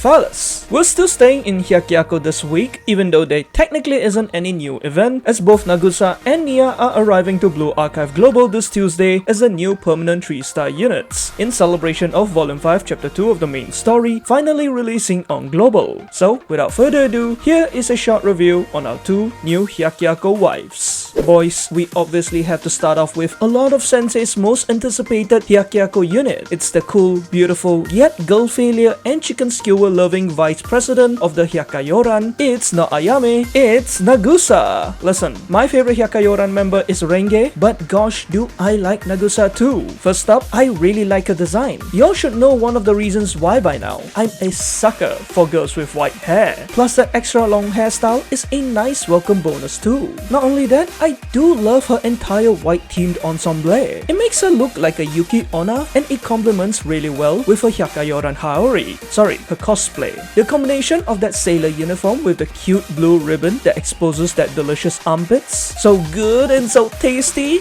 Fellas, we're still staying in HYAKKIYAKO this week, even though there technically isn't any new event, as both Nagusa and Niya are arriving to Blue Archive Global this Tuesday as the new permanent 3-star units, in celebration of Volume 5 Chapter 2 of the main story finally releasing on Global. So, without further ado, here is a short review on our two new HYAKKIYAKO wives. Boys, we obviously have to start off with a lot of Sensei's most anticipated HYAKKIYAKO unit. It's the cool, beautiful, yet girl failure and chicken skewer loving vice president of the Hyakkayoran. It's not Ayame, it's Nagusa. Listen, my favorite Hyakkayoran member is Renge, but gosh, do I like Nagusa too. First up, I really like her design. Y'all should know one of the reasons why by now. I'm a sucker for girls with white hair. Plus that extra long hairstyle is a nice welcome bonus too. Not only that, I do love her entire white themed ensemble. It makes her look like a Yuki Onna and it complements really well with her Hyakkayoran Haori. Sorry, her cosplay. The combination of that sailor uniform with the cute blue ribbon that exposes that delicious armpits, so good and so tasty,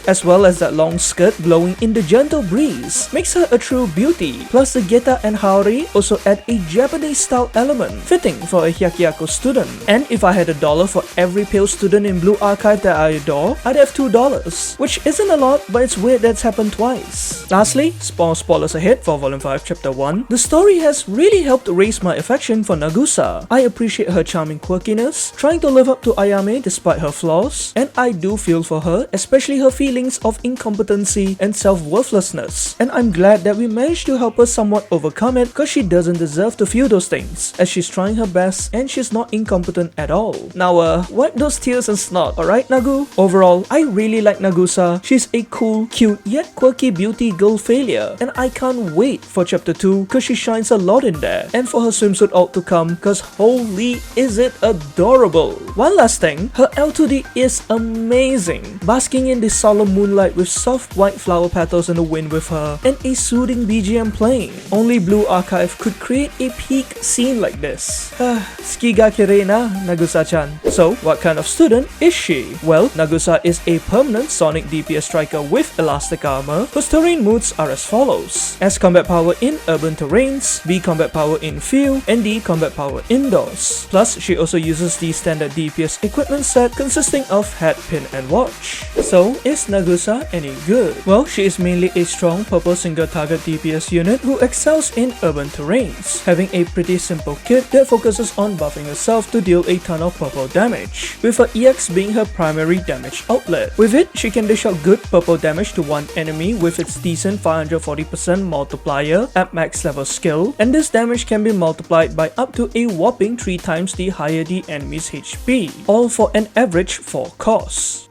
as well as that long skirt blowing in the gentle breeze, makes her a true beauty. Plus the Geta and Haori also add a Japanese style element, fitting for a HYAKKIYAKO student. And if I had $1 for every pale student in Blue Archive that I adore, I'd have $2, which isn't a lot, but it's weird that's happened twice. Lastly, spoilers ahead for Volume 5 Chapter 1, the story has really helped raise my affection for Nagusa. I appreciate her charming quirkiness, trying to live up to Ayame despite her flaws, and I do feel for her, especially her feelings of incompetency and self-worthlessness. And I'm glad that we managed to help her somewhat overcome it, cause she doesn't deserve to feel those things, as she's trying her best and she's not incompetent at all. Now wipe those tears and snot, alright Nagu? Overall, I really like Nagusa. She's a cool, cute, yet quirky beauty girl failure, and I can't wait for Chapter 2 cause she shines a lot in there, and for her swimsuit out to come cause holy is it adorable. One last thing, her L2D is amazing, basking in the solemn moonlight with soft white flower petals in the wind with her and a soothing BGM playing. Only Blue Archive could create a peak scene like this. Skiga kirei Nagusa-chan. So what kind of student is she? Well, Nagusa is a permanent sonic DPS striker with elastic armor whose terrain moods are as follows: S combat power in urban terrains, B combat power in field, and D combat power indoors. Plus, she also uses the standard DPS equipment set consisting of head, pin, and watch. So, is Nagusa any good? Well, she is mainly a strong purple single target DPS unit who excels in urban terrains, having a pretty simple kit that focuses on buffing herself to deal a ton of purple damage, with her EX being her primary damage outlet. With it, she can dish out good purple damage to one enemy with its decent 540% multiplier at max level skill, and this damage can be multiplied by up to a whopping 3 times the higher the enemy's HP, all for an average 4 cost.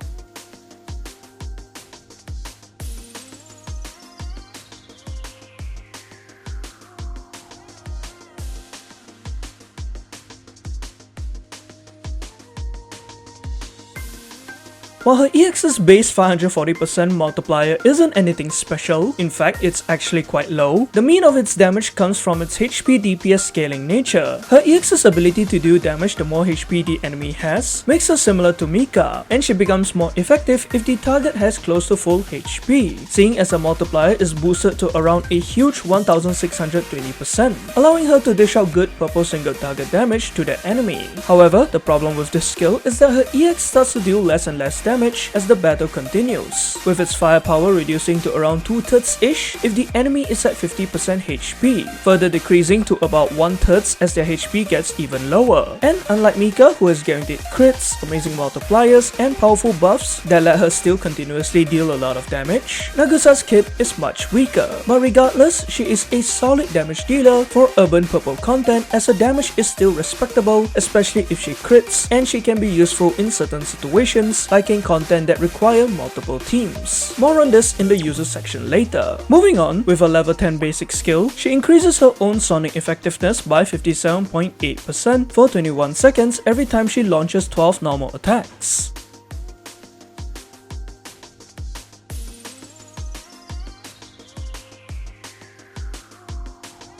While her EX's base 540% multiplier isn't anything special, in fact it's actually quite low, the mean of its damage comes from its HP DPS scaling nature. Her EX's ability to do damage the more HP the enemy has makes her similar to Mika, and she becomes more effective if the target has close to full HP, seeing as her multiplier is boosted to around a huge 1620%, allowing her to dish out good purple single target damage to the enemy. However, the problem with this skill is that her EX starts to deal less and less damage as the battle continues, with its firepower reducing to around 2/3-ish if the enemy is at 50% HP, further decreasing to about 1/3 as their HP gets even lower. And unlike Mika, who has guaranteed crits, amazing multipliers, and powerful buffs that let her still continuously deal a lot of damage, Nagusa's kit is much weaker. But regardless, she is a solid damage dealer for urban purple content, as her damage is still respectable, especially if she crits, and she can be useful in certain situations like in content that require multiple teams. More on this in the user section later. Moving on, with a level 10 basic skill, she increases her own sonic effectiveness by 57.8% for 21 seconds every time she launches 12 normal attacks.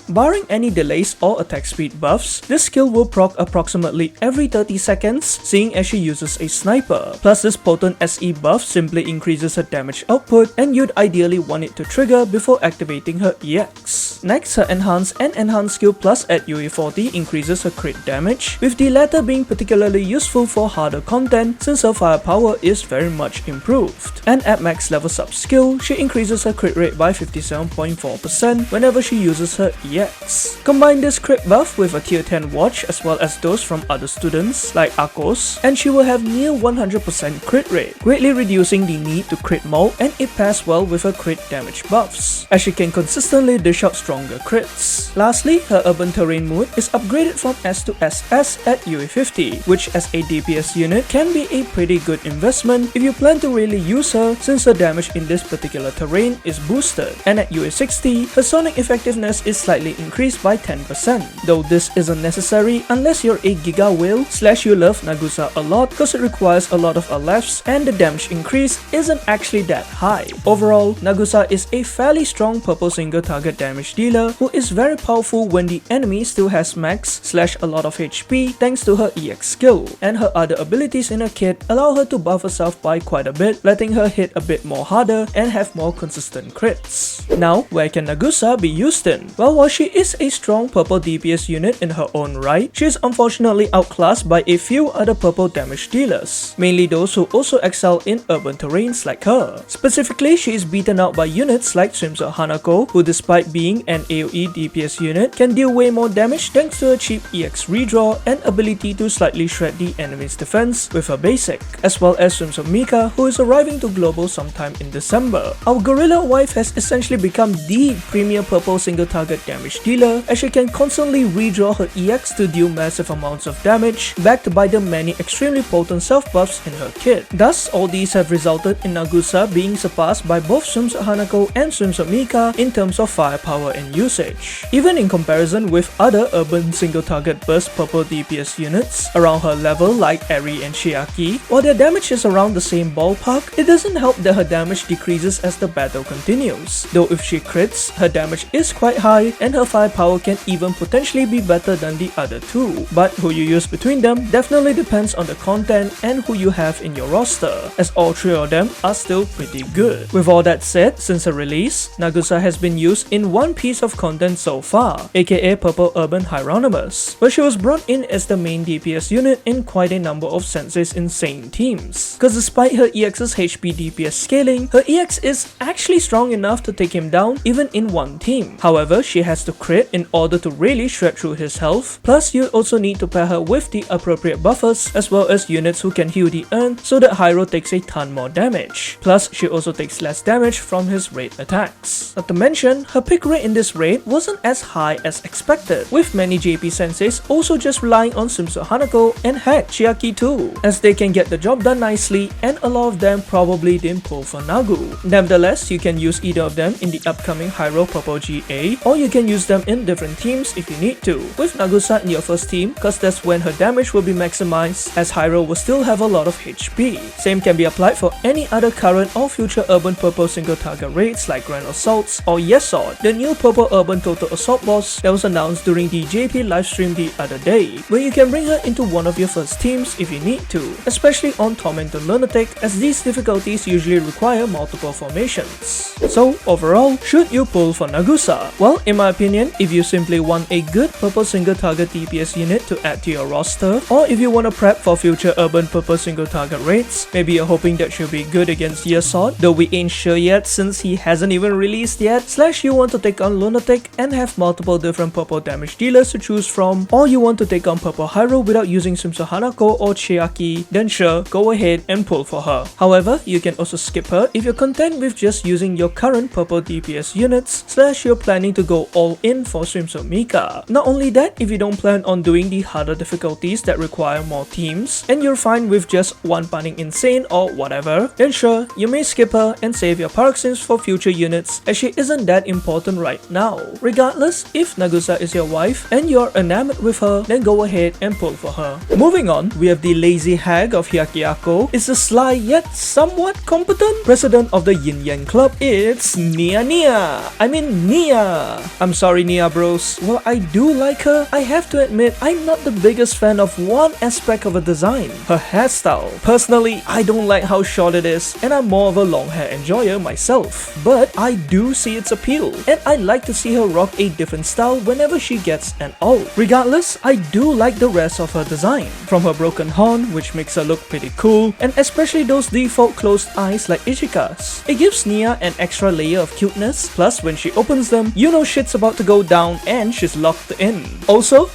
Barring any delays or attack speed buffs, this skill will proc approximately every 30 seconds, seeing as she uses a sniper. Plus, this potent SE buff simply increases her damage output, and you'd ideally want it to trigger before activating her EX. Next, her Enhance and Enhance skill plus at UE40 increases her crit damage, with the latter being particularly useful for harder content since her firepower is very much improved. And at max level sub skill, she increases her crit rate by 57.4% whenever she uses her EX. Combine this crit buff with a tier 10 watch as well as those from other students like Akos, and she will have near 100% crit rate, greatly reducing the need to crit more, and it pairs well with her crit damage buffs, as she can consistently dish out stronger crits. Lastly, her urban terrain mood is upgraded from S to SS at UE50, which as a DPS unit can be a pretty good investment if you plan to really use her, since her damage in this particular terrain is boosted, and at UE60, her sonic effectiveness is slightly increased by 10%, though this isn't necessary unless you're a Giga Whale / you love Nagusa a lot, cause it requires a lot of LFs and the damage increase isn't actually that high. Overall, Nagusa is a fairly strong purple single target damage dealer who is very powerful when the enemy still has max / a lot of HP thanks to her EX skill, and her other abilities in her kit allow her to buff herself by quite a bit, letting her hit a bit more harder and have more consistent crits. Now, where can Nagusa be used in? Well, while she is a strong purple DPS unit in her own right, she is unfortunately outclassed by a few other purple damage dealers, mainly those who also excel in urban terrains like her. Specifically, she is beaten out by units like Swimsuit Hanako, who despite being an AoE DPS unit, can deal way more damage thanks to her cheap EX redraw and ability to slightly shred the enemy's defense with her basic, as well as Swimsuit Mika, who is arriving to global sometime in December. Our gorilla wife has essentially become the premier purple single target damage dealer, as she can constantly redraw her EX to deal massive amounts of damage, backed by the many extremely potent self buffs in her kit. Thus, all these have resulted in Nagusa being surpassed by both Swimsuit Hanako and Swimsuit Mika in terms of firepower and usage. Even in comparison with other urban single target burst purple DPS units around her level like Eri and Shiaki, while their damage is around the same ballpark, it doesn't help that her damage decreases as the battle continues, though if she crits, her damage is quite high and her firepower can even potentially be better than the other two. But who you use between them definitely depends on the content and who you have in your roster, as all three of them are still pretty good. With all that said, since her release, Nagusa has been used in one piece of content so far, aka Purple Urban Hieronymus, where she was brought in as the main DPS unit in quite a number of Sensei's insane teams. Cause despite her EX's HP DPS scaling, her EX is actually strong enough to take him down even in one team. However, she has to crit in order to really shred through his health, plus you also need to pair her with the appropriate buffers as well as units who can heal the urn so that Hyro takes a ton more damage. Plus, she also takes less damage from his raid attacks. Not to mention, her pick rate in this raid wasn't as high as expected, with many JP senseis also just relying on Swimsuit Hanako and heck, Chiaki too, as they can get the job done nicely and a lot of them probably didn't pull for Nagu. Nevertheless, you can use either of them in the upcoming Hyro Purple GA, or you can use them in different teams if you need to, with Nagusa in your first team cause that's when her damage will be maximized, as Hyro will still have a lot of HP. Same can be applied for any other current or future urban purple single target raids like Grand Assaults or Yesod, the new purple urban total assault boss that was announced during the JP livestream the other day, where you can bring her into one of your first teams if you need to, especially on Tormented Lunatic, as these difficulties usually require multiple formations. So overall, should you pull for Nagusa? Well, in my opinion, if you simply want a good purple single target DPS unit to add to your roster, or if you want to prep for future urban purple single target raids, maybe you're hoping that she'll be good against Yesod, though we ain't sure yet since he hasn't even released yet, / you want to take on Lunatic and have multiple different purple damage dealers to choose from, or you want to take on purple Hyro without using Swimsuit Hanako or Chiaki, then sure, go ahead and pull for her. However, you can also skip her if you're content with just using your current purple DPS units, / you're planning to go all in for Swimsuit Mika. Not only that, if you don't plan on doing the harder difficulties that require more teams, and you're fine with just one punning insane or whatever, then sure, you may skip her and save your paroxysms for future units, as she isn't that important right now. Regardless, if Nagusa is your wife and you're enamored with her, then go ahead and pull for her. Moving on, we have the lazy hag of HYAKKIYAKO, is the sly yet somewhat competent president of the Yin Yang Club. It's Niya. I mean Niya. I'm sorry Niya bros. While I do like her, I have to admit I'm not the biggest fan of one aspect of her design, her hairstyle. Personally, I don't like how short it is and I'm more of a long hair enjoyer myself. But I do see its appeal and I like to see her rock a different style whenever she gets an alt. Regardless, I do like the rest of her design. From her broken horn, which makes her look pretty cool, and especially those default closed eyes like Ichika's. It gives Niya an extra layer of cuteness, plus when she opens them, you know shit's about to go down and she's locked in. Also,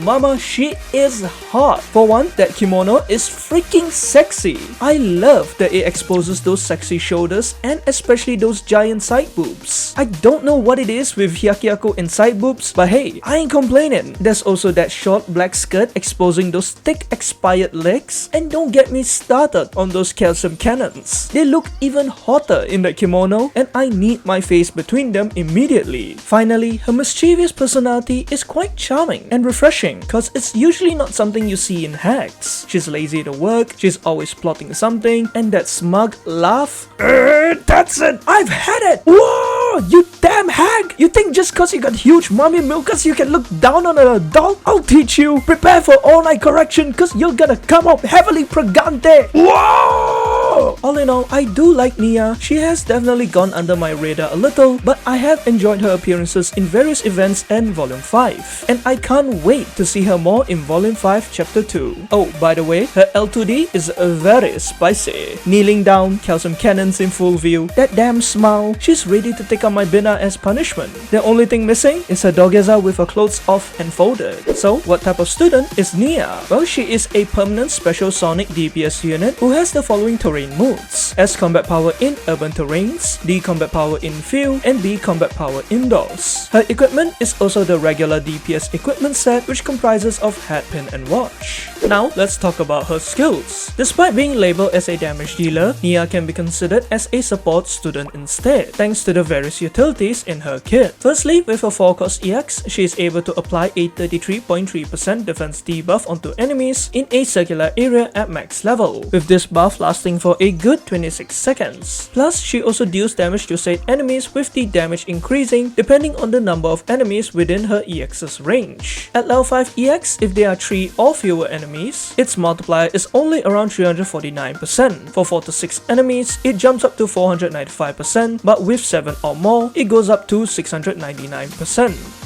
mama, she is hot. For one, that kimono is freaking sexy. I love that it exposes those sexy shoulders and especially those giant side boobs. I don't know what it is with HYAKKIYAKO and side boobs, but hey, I ain't complaining. There's also that short black skirt exposing those thick expired legs, and don't get me started on those calcium cannons. They look even hotter in that kimono and I need my face between them immediately. Finally, her mischievous personality is quite charming and refreshing because it's usually not something you see in hacks. She's lazy to work, she's always plotting something, and that smug laugh. That's it! I've had it! Whoa! You damn hag! You think just cause you got huge mommy milkers you can look down on an adult? I'll teach you! Prepare for all-night correction cause you're gonna come up heavily pregante! Whoa! All in all, I do like Niya. She has definitely gone under my radar a little, but I have enjoyed her appearances in various events and Volume 5. And I can't wait to see her more in Volume 5 Chapter 2. Oh, by the way, her L2D is very spicy. Kneeling down, calcium cannons in full view, that damn smile, she's ready to take on my bina as punishment. The only thing missing is her dogeza with her clothes off and folded. So, what type of student is Niya? Well, she is a permanent special sonic DPS unit who has the following terrain modes: S combat power in urban terrains, D combat power in field, and B combat power indoors. Her equipment is also the regular DPS equipment set, which comprises of hat, pin, and watch. Now, let's talk about her skills. Despite being labeled as a damage dealer, Niya can be considered as a support student instead, thanks to the various utilities in her kit. Firstly, with her 4-cost EX, she is able to apply a 33.3% defense debuff onto enemies in a circular area at max level, with this buff lasting for a good 26 seconds. Plus, she also deals damage to said enemies, with the damage increasing depending on the number of enemies within her EX's range. At level 5 EX, if there are 3 or fewer enemies, its multiplier is only around 349%. For 4 to 6 enemies, it jumps up to 495%, but with 7 or more, it goes up to 699%.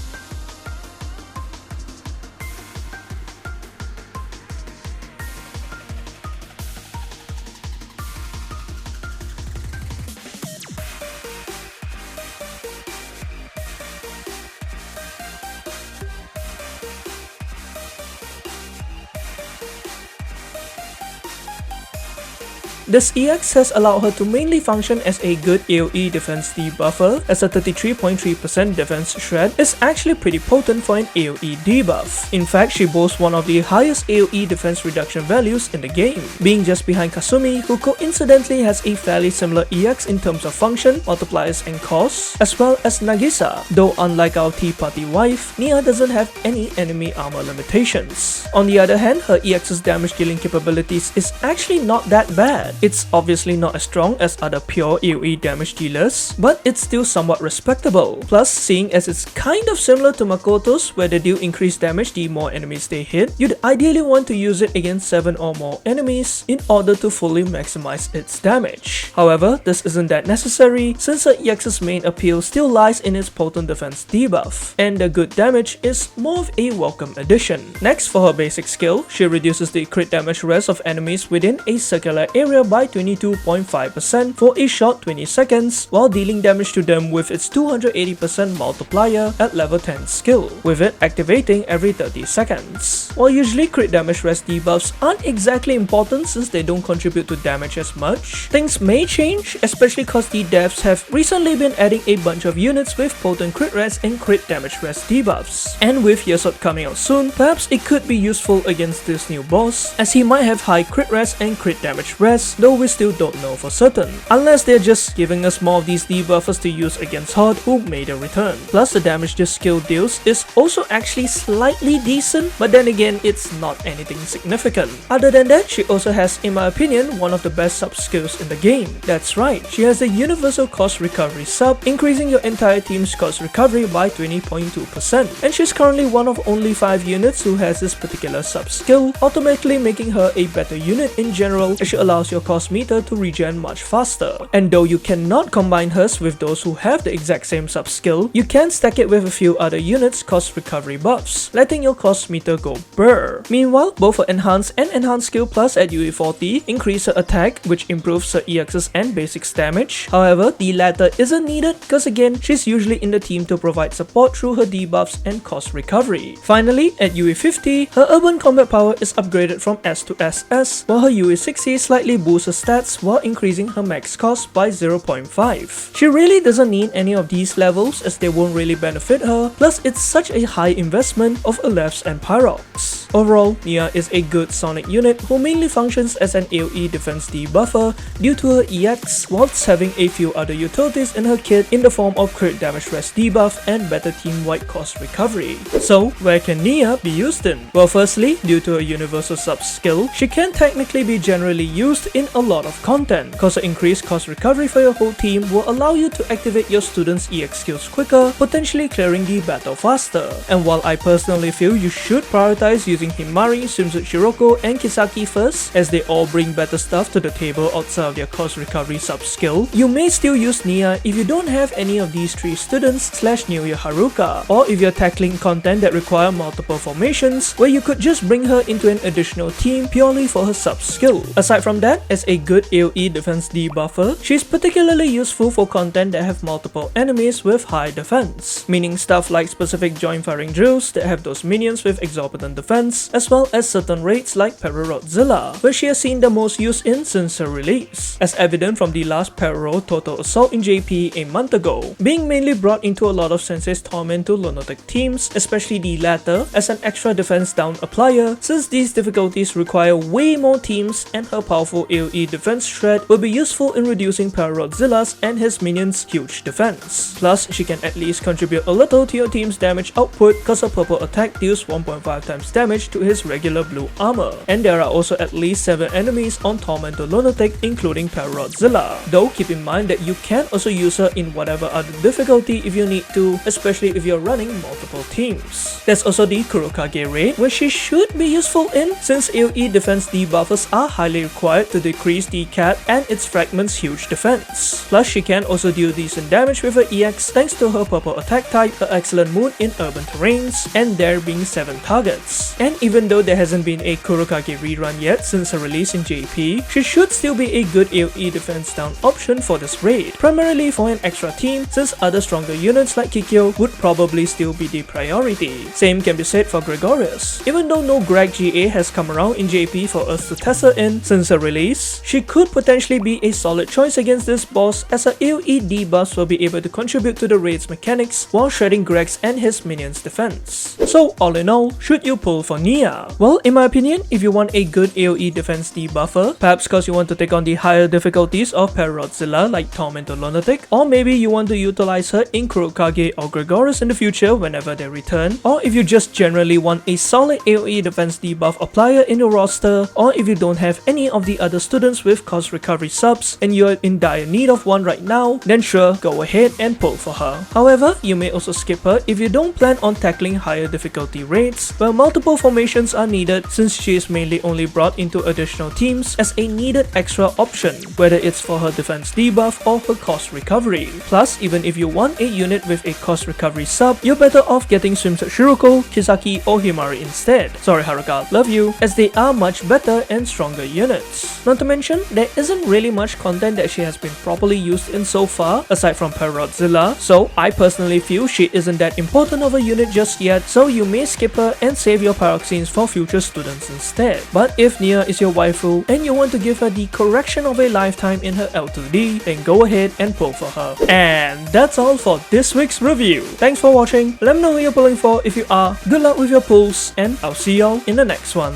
This EX has allowed her to mainly function as a good AoE defense debuffer, as a 33.3% defense shred is actually pretty potent for an AoE debuff. In fact, she boasts one of the highest AoE defense reduction values in the game, being just behind Kasumi, who coincidentally has a fairly similar EX in terms of function, multipliers, and costs, as well as Nagisa, though unlike our Tea Party wife, Niya doesn't have any enemy armor limitations. On the other hand, her EX's damage dealing capabilities is actually not that bad. It's obviously not as strong as other pure AoE damage dealers, but it's still somewhat respectable. Plus, seeing as it's kind of similar to Makoto's, where they do increased damage the more enemies they hit, you'd ideally want to use it against 7 or more enemies in order to fully maximize its damage. However, this isn't that necessary, since her EX's main appeal still lies in its potent defense debuff, and the good damage is more of a welcome addition. Next, for her basic skill, she reduces the crit damage res of enemies within a circular area by 22.5% for a short 20 seconds, while dealing damage to them with its 280% multiplier at level 10 skill, with it activating every 30 seconds. While usually crit damage res debuffs aren't exactly important since they don't contribute to damage as much, things may change, especially cause the devs have recently been adding a bunch of units with potent crit res and crit damage res debuffs. And with Yesod coming out soon, perhaps it could be useful against this new boss, as he might have high crit res and crit damage res, buffers, though we still don't know for certain, unless they're just giving us more of these debuffers to use against Horde who made a return. Plus the damage this skill deals is also actually slightly decent, but then again it's not anything significant. Other than that, she also has, in my opinion, one of the best sub skills in the game. That's right, she has the universal cost recovery sub, increasing your entire team's cost recovery by 20.2%, and she's currently one of only 5 units who has this particular sub skill, automatically making her a better unit in general as she allows your cost meter to regen much faster. And though you cannot combine hers with those who have the exact same sub skill, you can stack it with a few other units' cost recovery buffs, letting your cost meter go brr. Meanwhile, both her enhanced and enhanced skill plus at UE40 increase her attack, which improves her EXs and basics damage. However, the latter isn't needed because again, she's usually in the team to provide support through her debuffs and cost recovery. Finally, at UE50, her urban combat power is upgraded from S to SS, while her UE60 slightly boosts her stats while increasing her max cost by 0.5. She really doesn't need any of these levels as they won't really benefit her, plus it's such a high investment of Alephs and Pyrox. Overall, Niya is a good Sonic unit who mainly functions as an AoE defense debuffer due to her EX, whilst having a few other utilities in her kit in the form of crit damage rest debuff and better team-wide cost recovery. So, where can Niya be used in? Well, firstly, due to her universal sub skill, she can technically be generally used in a lot of content, cause her increased cost recovery for your whole team will allow you to activate your students' EX skills quicker, potentially clearing the battle faster. And while I personally feel you should prioritize using Himari, Swimsuit Shiroko, and Kisaki first, as they all bring better stuff to the table outside of their cost recovery sub skill, you may still use Niya if you don't have any of these 3 students / New Year Haruka, or if you're tackling content that require multiple formations, where you could just bring her into an additional team purely for her sub skill. Aside from that, as a good AoE defense debuffer, she's particularly useful for content that have multiple enemies with high defense, meaning stuff like specific joint firing drills that have those minions with exorbitant defense, as well as certain raids like Pararodzilla, where she has seen the most use in since her release, as evident from the last Pararod Total Assault in JP a month ago, being mainly brought into a lot of Sensei's Torment to Lunatic teams, especially the latter as an extra defense down applier, since these difficulties require way more teams and her powerful AoE defense shred will be useful in reducing Pararodzilla's and his minions' huge defense. Plus, she can at least contribute a little to your team's damage output cause her purple attack deals 1.5 times damage to his regular blue armor, and there are also at least 7 enemies on Torment to Lunatic including Pararodzilla, though keep in mind that you can also use her in whatever other difficulty if you need to, especially if you're running multiple teams. There's also the Kurokage raid, where she should be useful in, since AoE defense debuffers are highly required to decrease the cat and its fragment's huge defense. Plus, she can also deal decent damage with her EX thanks to her purple attack type, her excellent mood in urban terrains, and there being 7 targets. And even though there hasn't been a Kurokage rerun yet since her release in JP, she should still be a good AoE defense down option for this raid, primarily for an extra team since other stronger units like Kikyo would probably still be the priority. Same can be said for Gregorius. Even though no Greg GA has come around in JP for us to test her in since her release, she could potentially be a solid choice against this boss as her AoE debuffs will be able to contribute to the raid's mechanics while shredding Greg's and his minions' defense. So all in all, should you pull for Niya? Well, in my opinion, if you want a good AoE defense debuffer, perhaps cause you want to take on the higher difficulties of Pararodzilla like Torment to Lunatic, or maybe you want to utilize her in Kurokage or Gregorius in the future whenever they return, or if you just generally want a solid AoE defense debuff applier in your roster, or if you don't have any of the other students with cost recovery subs and you're in dire need of one right now, then sure, go ahead and pull for her. However, you may also skip her if you don't plan on tackling higher difficulty raids where multiple formations are needed, since she is mainly only brought into additional teams as a needed extra option, whether it's for her defense debuff or her cost recovery. Plus, even if you want a unit with a cost recovery sub, you're better off getting Swimsuit Shiroko, Kisaki, or Himari instead. Sorry Haruka, love you, as they are much better and stronger units. Not to mention, there isn't really much content that she has been properly used in so far, aside from Pararodzilla, so I personally feel she isn't that important of a unit just yet, so you may skip her and save your Pyroxenes for future students instead. But if Niya is your waifu and you want to give her the correction of a lifetime in her L2D, then go ahead and pull for her. And that's all for this week's review. Thanks for watching, let me know who you're pulling for if you are, good luck with your pulls, and I'll see y'all in the next one.